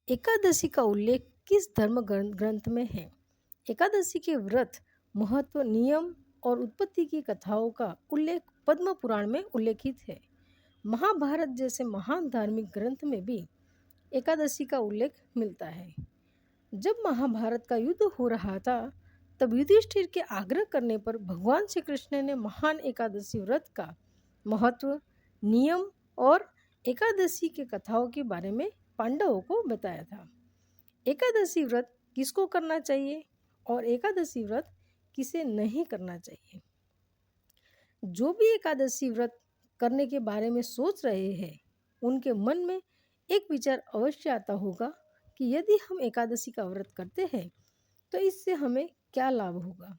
एकादशी का उल्लेख किस धर्म ग्रंथ में है? एकादशी के व्रत, महत्व, नियम और उत्पत्ति की कथाओं का उल्लेख पद्म पुराण में उल्लेखित है। महाभारत जैसे महान धार्मिक ग्रंथ में भी एकादशी का उल्लेख मिलता है। जब महाभारत का युद्ध हो रहा था, तब युधिष्ठिर के आग्रह करने पर भगवान श्री कृष्ण ने महान एकादशी व्रत का महत्व, नियम और एकादशी के कथाओं के बारे में पांडवों को बताया था। एकादशी व्रत किसको करना चाहिए और एकादशी व्रत किसे नहीं करना चाहिए? जो भी एकादशी व्रत करने के बारे में सोच रहे हैं, उनके मन में एक विचार अवश्य आता होगा कि यदि हम एकादशी का व्रत करते हैं तो इससे हमें क्या लाभ होगा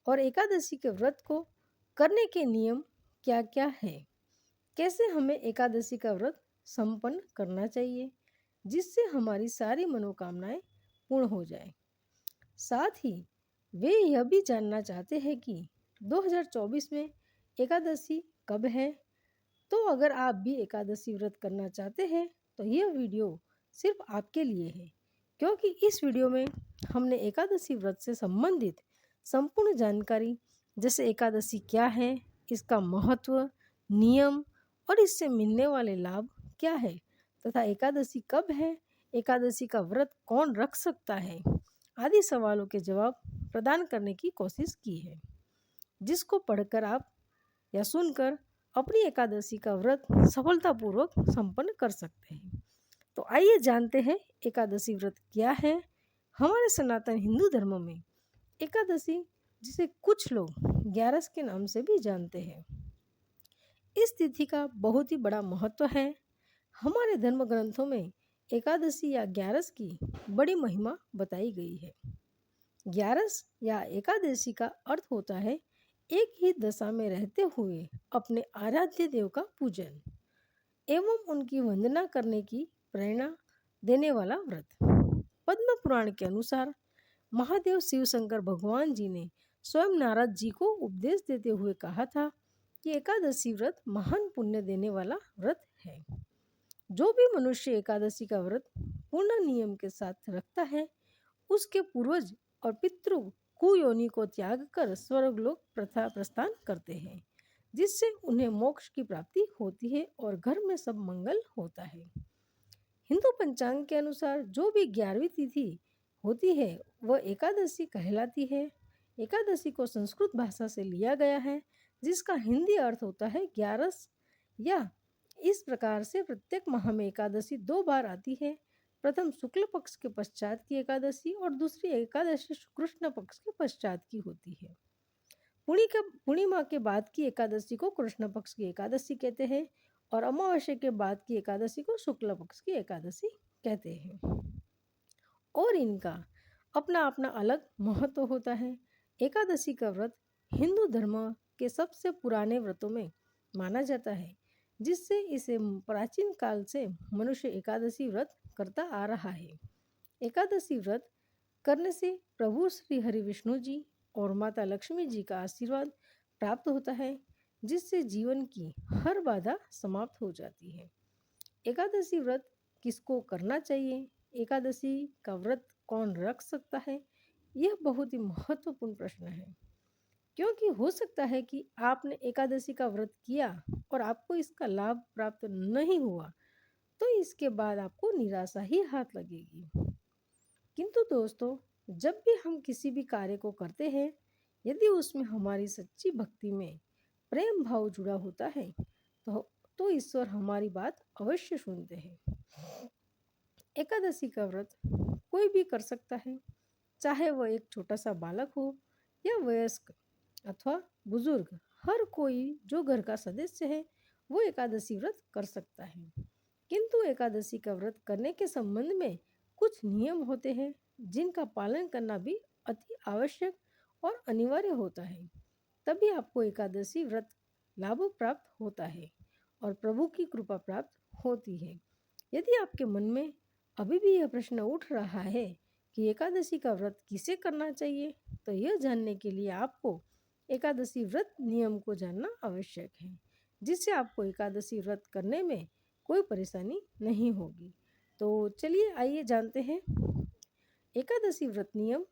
और एकादशी के व्रत को करने के नियम क्या क्या है। कैसे हमें एकादशी का व्रत संपन्न करना चाहिए जिससे हमारी सारी मनोकामनाएं पूर्ण हो जाए। साथ ही वे यह भी जानना चाहते हैं कि 2024 में एकादशी कब है। तो अगर आप भी एकादशी व्रत करना चाहते हैं तो यह वीडियो सिर्फ आपके लिए है, क्योंकि इस वीडियो में हमने एकादशी व्रत से संबंधित संपूर्ण जानकारी, जैसे एकादशी क्या है, इसका महत्व, नियम और इससे मिलने वाले लाभ क्या है तथा एकादशी कब है, एकादशी का व्रत कौन रख सकता है, आदि सवालों के जवाब प्रदान करने की कोशिश की है, जिसको पढ़कर आप या सुनकर अपनी एकादशी का व्रत सफलतापूर्वक संपन्न कर सकते हैं। तो आइए जानते हैं एकादशी व्रत क्या है। हमारे सनातन हिंदू धर्म में एकादशी, जिसे कुछ लोग ग्यारस के नाम से भी जानते हैं, इस तिथि का बहुत ही बड़ा महत्व है। हमारे धर्म ग्रंथों में एकादशी या ग्यारस की बड़ी महिमा बताई गई है। ग्यारस या एकादशी का अर्थ होता है एक ही दशा में रहते हुए अपने आराध्य देव का पूजन एवं उनकी वंदना करने की प्रेरणा देने वाला व्रत। पद्म पुराण के अनुसार महादेव शिव शंकर भगवान जी ने स्वयं नारद जी को उपदेश देते हुए कहा था कि एकादशी व्रत महान पुण्य देने वाला व्रत है। जो भी मनुष्य एकादशी का व्रत पूर्ण नियम के साथ रखता है, उसके पूर्वज और पितृ कुयोनि को त्याग कर स्वर्गलोक प्रस्थान करते हैं, जिससे उन्हें मोक्ष की प्राप्ति होती है और घर में सब मंगल होता है। हिंदू पंचांग के अनुसार जो भी 11वीं तिथि होती है वह एकादशी कहलाती है। एकादशी को संस्कृत भाषा से लिया गया है, जिसका हिंदी अर्थ होता है ग्यारस। या इस प्रकार से प्रत्येक माह में एकादशी 2 बार आती है। प्रथम शुक्ल पक्ष के पश्चात की एकादशी और दूसरी एकादशी कृष्ण पक्ष के पश्चात की होती है। पूर्णिमा के बाद की एकादशी को कृष्ण पक्ष की एकादशी कहते हैं और अमावस्या के बाद की एकादशी को शुक्ल पक्ष की एकादशी कहते हैं और इनका अपना अपना अलग महत्व होता है। एकादशी का व्रत हिंदू धर्म के सबसे पुराने व्रतों में माना जाता है, जिससे इसे प्राचीन काल से मनुष्य एकादशी व्रत करता आ रहा है। एकादशी व्रत करने से प्रभु श्री हरि विष्णु जी और माता लक्ष्मी जी का आशीर्वाद प्राप्त होता है, जिससे जीवन की हर बाधा समाप्त हो जाती है। एकादशी व्रत किसको करना चाहिए, एकादशी का व्रत कौन रख सकता है, यह बहुत ही महत्वपूर्ण प्रश्न है, क्योंकि हो सकता है कि आपने एकादशी का व्रत किया और आपको इसका लाभ प्राप्त नहीं हुआ, तो इसके बाद आपको निराशा ही हाथ लगेगी। किंतु दोस्तों, जब भी हम किसी भी कार्य को करते हैं, यदि उसमें हमारी सच्ची भक्ति में प्रेम भाव जुड़ा होता है तो ईश्वर हमारी बात अवश्य सुनते हैं। एकादशी का व्रत कोई भी कर सकता है, चाहे वह एक छोटा सा बालक हो या वयस्क अथवा बुजुर्ग। हर कोई जो घर का सदस्य है वो एकादशी व्रत कर सकता है। किंतु एकादशी का व्रत करने के संबंध में कुछ नियम होते हैं, जिनका पालन करना भी अति आवश्यक और अनिवार्य होता है। तभी आपको एकादशी व्रत लाभ प्राप्त होता है और प्रभु की कृपा प्राप्त होती है। यदि आपके मन में अभी भी यह प्रश्न उठ रहा है कि एकादशी का व्रत किसे करना चाहिए, तो यह जानने के लिए आपको एकादशी व्रत नियम को जानना आवश्यक है, जिससे आपको एकादशी व्रत करने में कोई परेशानी नहीं होगी। तो चलिए आइए जानते हैं एकादशी व्रत नियम।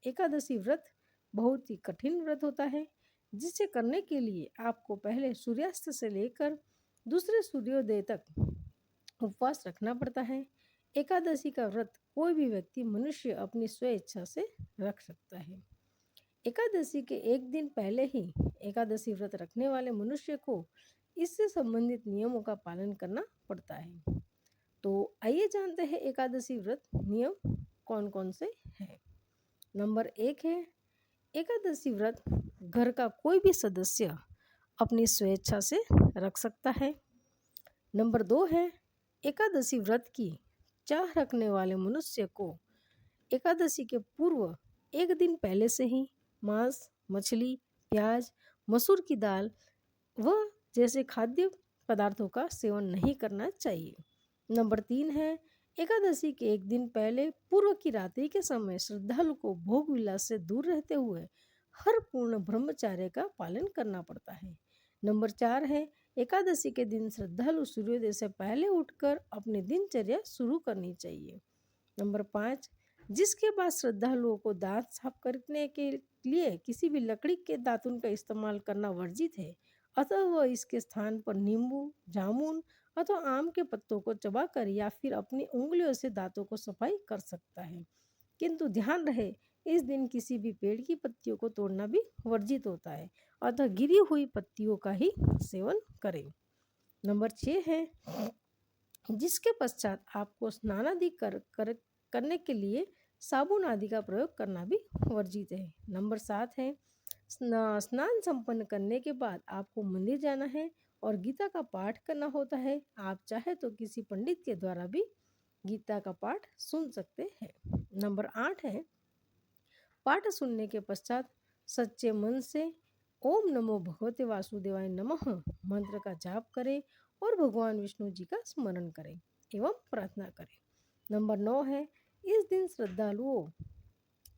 एकादशी व्रत बहुत ही कठिन व्रत होता है, जिसे करने के लिए आपको पहले सूर्यास्त से लेकर दूसरे सूर्योदय तक उपवास रखना पड़ता है। एकादशी का व्रत कोई भी व्यक्ति मनुष्य अपनी स्वेच्छा से रख सकता है। एकादशी के एक दिन पहले ही एकादशी व्रत रखने वाले मनुष्य को इससे संबंधित नियमों का पालन करना पड़ता है। तो आइए जानते हैं एकादशी व्रत नियम कौन कौन से हैं। नंबर 1 है, एकादशी व्रत घर का कोई भी सदस्य अपनी स्वेच्छा से रख सकता है। नंबर 2 है, एकादशी व्रत की चाह रखने वाले मनुष्य को एकादशी के पूर्व एक दिन पहले से ही मांस, मछली, प्याज, मसूर की दाल व जैसे खाद्य पदार्थों का सेवन नहीं करना चाहिए। नंबर 3 है, एकादशी के एक दिन पहले पूर्व की रात्रि के समय श्रद्धालु को भोग विलास से दूर रहते हुए हर पूर्ण ब्रह्मचर्य का पालन करना पड़ता है। नंबर 4 है, एकादशी के दिन श्रद्धालु सूर्योदय से पहले उठकर अपनी दिनचर्या शुरू करनी चाहिए। नंबर 5, जिसके बाद श्रद्धालुओं को दांत साफ करने के लिए किसी भी लकड़ी के दातुन का इस्तेमाल करना वर्जित है, अतः वह इसके स्थान पर नींबू, जामुन अथवा आम के पत्तों को चबाकर या फिर अपनी उंगलियों से दांतों को सफाई कर सकता है। किंतु ध्यान रहे, इस दिन किसी भी पेड़ की पत्तियों को तोड़ना भी वर्जित होता है, अतः गिरी हुई पत्तियों का ही सेवन करें। नंबर 6 है, जिसके पश्चात आपको स्नान आदि करने के लिए साबुन आदि का प्रयोग करना भी वर्जित है। नंबर 7 है, स्नान संपन्न करने के बाद आपको मंदिर जाना है और गीता का पाठ करना होता है। आप चाहे तो किसी पंडित के द्वारा भी गीता का पाठ सुन सकते हैं। नंबर 8 है, पाठ सुनने के पश्चात सच्चे मन से ओम नमो भगवते वासुदेवाय नमः मंत्र का जाप करें और भगवान विष्णु जी का स्मरण करें एवं प्रार्थना करें। नंबर 9 है, इस दिन श्रद्धालुओं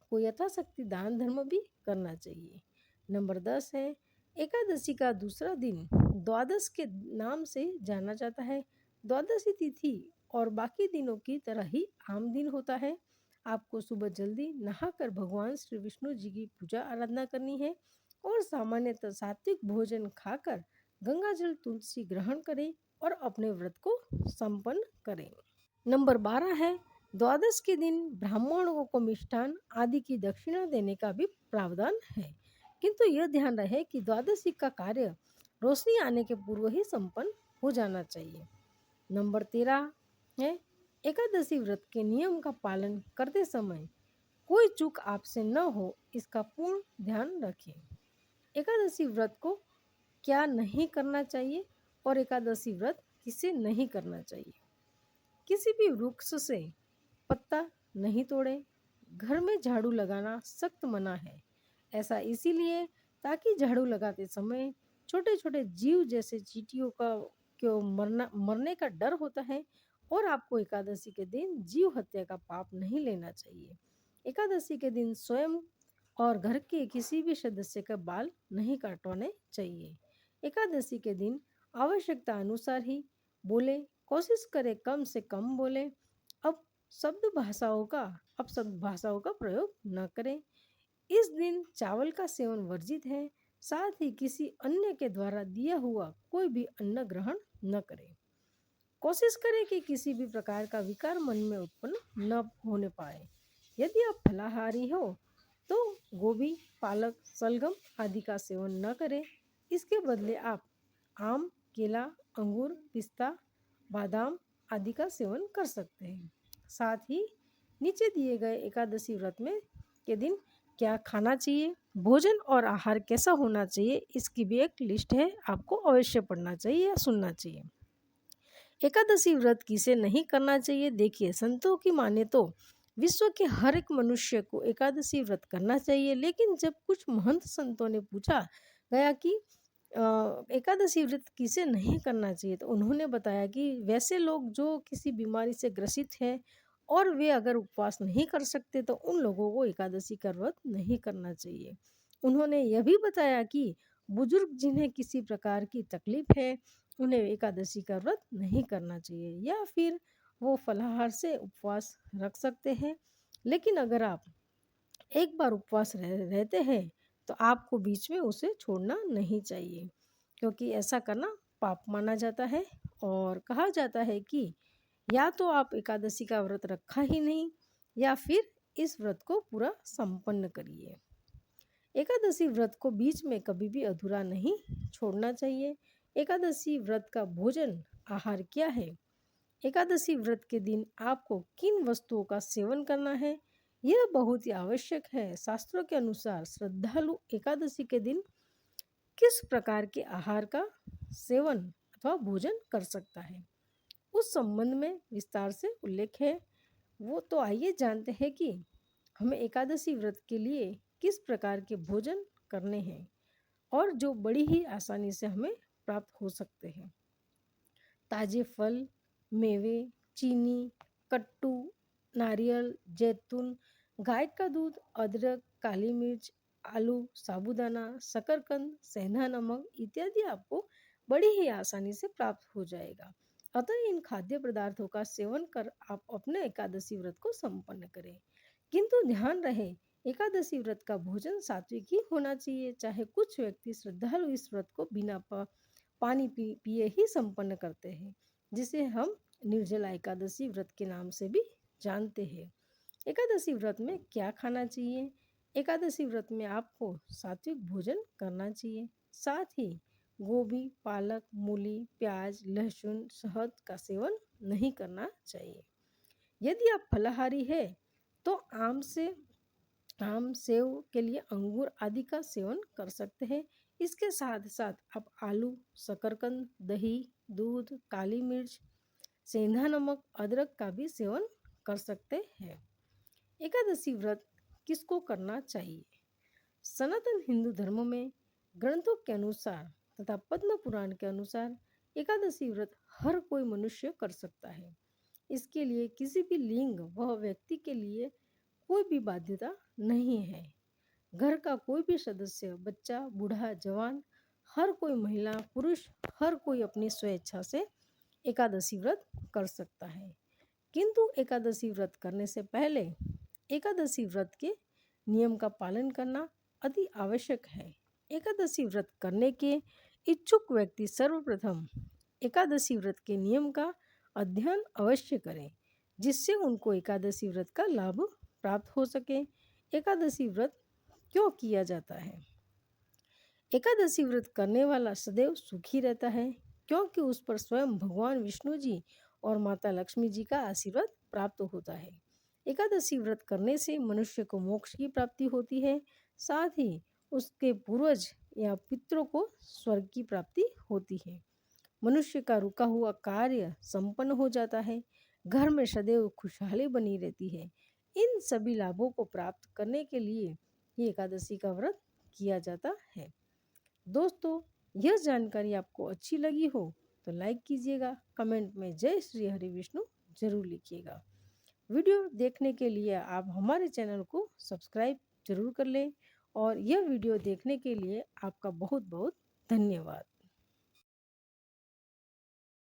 को यथाशक्ति दान धर्म भी करना चाहिए। नंबर 10 है, एकादशी का दूसरा दिन द्वादश के नाम से जाना जाता है। द्वादशी तिथि और बाकी दिनों की तरह ही आम दिन होता है। आपको सुबह जल्दी नहाकर भगवान श्री विष्णु जी की पूजा आराधना करनी है और सामान्यतः सात्विक भोजन खाकर गंगा जल तुलसी ग्रहण करें और अपने व्रत को संपन्न करें। नंबर 12 है, द्वादश के दिन ब्राह्मणों को मिष्ठान आदि की दक्षिणा देने का भी प्रावधान है, किंतु यह ध्यान रहे कि द्वादशी का कार्य रोशनी आने के पूर्व ही संपन्न हो जाना चाहिए। नंबर 13 है, एकादशी व्रत के नियम का पालन करते समय कोई चूक आपसे न हो, इसका पूर्ण ध्यान रखें। एकादशी व्रत को क्या नहीं करना चाहिए और एकादशी व्रत किसे नहीं करना चाहिए। किसी भी वृक्ष से पत्ता नहीं तोड़े। घर में झाड़ू लगाना सख्त मना है। ऐसा इसीलिए ताकि झाड़ू लगाते समय छोटे छोटे जीव जैसे चींटियों का क्यों मरने का डर होता है और आपको एकादशी के दिन जीव हत्या का पाप नहीं लेना चाहिए। एकादशी के दिन स्वयं और घर के किसी भी सदस्य का बाल नहीं काटवाने चाहिए। एकादशी के दिन आवश्यकता अनुसार ही बोले, कोशिश करें कम से कम बोले। अब शब्द भाषाओं का प्रयोग न करें। इस दिन चावल का सेवन वर्जित है, साथ ही किसी अन्य के द्वारा दिया हुआ कोई भी अन्न ग्रहण न करें। कोशिश करें कि किसी भी प्रकार का विकार मन में उत्पन्न न होने पाए। यदि आप फलाहारी हो तो गोभी, पालक, सलगम आदि का सेवन न करें। इसके बदले आप आम, केला, अंगूर, पिस्ता, बादाम आदि का सेवन कर सकते हैं। साथ ही नीचे दिए गए एकादशी व्रत में के दिन क्या खाना चाहिए, भोजन और आहार कैसा होना चाहिए, इसकी भी एक लिस्ट है, आपको अवश्य पढ़ना चाहिए या सुनना चाहिए। एकादशी व्रत किसे नहीं करना चाहिए। देखिए, संतों की माने तो विश्व के हर एक मनुष्य को एकादशी व्रत करना चाहिए, लेकिन जब कुछ महंत संतों ने पूछा गया कि एकादशी व्रत किसे नहीं करना चाहिए, तो उन्होंने बताया कि वैसे लोग जो किसी बीमारी से ग्रसित हैं और वे अगर उपवास नहीं कर सकते तो उन लोगों को एकादशी का व्रत नहीं करना चाहिए। उन्होंने यह भी बताया कि बुजुर्ग जिन्हें किसी प्रकार की तकलीफ है उन्हें एकादशी का व्रत नहीं करना चाहिए, या फिर वो फलाहार से उपवास रख सकते हैं। लेकिन अगर आप एक बार उपवास रहते हैं तो आपको बीच में उसे छोड़ना नहीं चाहिए, क्योंकि ऐसा करना पाप माना जाता है। और कहा जाता है कि या तो आप एकादशी का व्रत रखा ही नहीं, या फिर इस व्रत को पूरा संपन्न करिए। एकादशी व्रत को बीच में कभी भी अधूरा नहीं छोड़ना चाहिए। एकादशी व्रत का भोजन आहार क्या है? एकादशी व्रत के दिन आपको किन वस्तुओं का सेवन करना है, यह बहुत ही आवश्यक है। शास्त्रों के अनुसार श्रद्धालु एकादशी के दिन किस प्रकार के आहार का सेवन अथवा भोजन कर सकता है, उस संबंध में विस्तार से उल्लेख है। वो तो आइए जानते हैं कि हमें एकादशी व्रत के लिए किस प्रकार के भोजन करने हैं, और जो बड़ी ही आसानी से हमें प्राप्त हो सकते हैं। ताजे फल, मेवे, चीनी, कट्टू, नारियल, जैतून, गाय का दूध, अदरक, काली मिर्च, आलू, साबूदाना, शकरकंद, सेंधा नमक इत्यादि आपको बड़ी ही आसानी से प्राप्त हो जाएगा। अतः इन खाद्य पदार्थों का सेवन कर आप अपने एकादशी व्रत को संपन्न करें। किंतु ध्यान रहे, एकादशी व्रत का भोजन सात्विक ही होना चाहिए। चाहे कुछ व्यक्ति श्रद्धालु इस व्रत को बिना पानी पिए ही संपन्न करते हैं, जिसे हम निर्जला एकादशी व्रत के नाम से भी जानते हैं। एकादशी व्रत में क्या खाना चाहिए? एकादशी व्रत में आपको सात्विक भोजन करना चाहिए। साथ ही गोभी, पालक, मूली, प्याज, लहसुन, शहद का सेवन नहीं करना चाहिए। यदि आप फलाहारी है तो आम, सेव के लिए अंगूर आदि का सेवन कर सकते हैं। इसके साथ साथ आप आलू, शकरकंद, दही, दूध, काली मिर्च, सेंधा नमक, अदरक का भी सेवन कर सकते हैं। एकादशी व्रत किसको करना चाहिए? सनातन हिंदू धर्म में ग्रंथों के अनुसार तथा पद्म पुराण के अनुसार एकादशी व्रत हर कोई मनुष्य कर सकता है। इसके लिए किसी भी लिंग व व्यक्ति के लिए कोई भी बाध्यता नहीं है। घर का कोई भी सदस्य, बच्चा, बूढ़ा, जवान, हर कोई, महिला, पुरुष, हर कोई अपनी स्वेच्छा से एकादशी व्रत कर सकता है। किंतु एकादशी व्रत करने से पहले एकादशी व्रत के नियम का पालन करना अति आवश्यक है। एकादशी व्रत करने के इच्छुक व्यक्ति सर्वप्रथम एकादशी व्रत के नियम का अध्ययन अवश्य करें, जिससे उनको एकादशी व्रत का लाभ प्राप्त हो सके। एकादशी व्रत क्यों किया जाता है? एकादशी व्रत करने वाला सदैव सुखी रहता है, क्योंकि उस पर स्वयं भगवान विष्णु जी और माता लक्ष्मी जी का आशीर्वाद प्राप्त होता है। एकादशी व्रत करने से मनुष्य को मोक्ष की प्राप्ति होती है, साथ ही उसके पूर्वज या पितरों को स्वर्ग की प्राप्ति होती है। मनुष्य का रुका हुआ कार्य संपन्न हो जाता है, घर में सदैव खुशहाली बनी रहती है। इन सभी लाभों को प्राप्त करने के लिए ये एकादशी का व्रत किया जाता है। दोस्तों, यह जानकारी आपको अच्छी लगी हो तो लाइक कीजिएगा, कमेंट में जय श्री हरि विष्णु जरूर लिखिएगा। वीडियो देखने के लिए आप हमारे चैनल को सब्सक्राइब जरूर कर लें, और यह वीडियो देखने के लिए आपका बहुत बहुत धन्यवाद।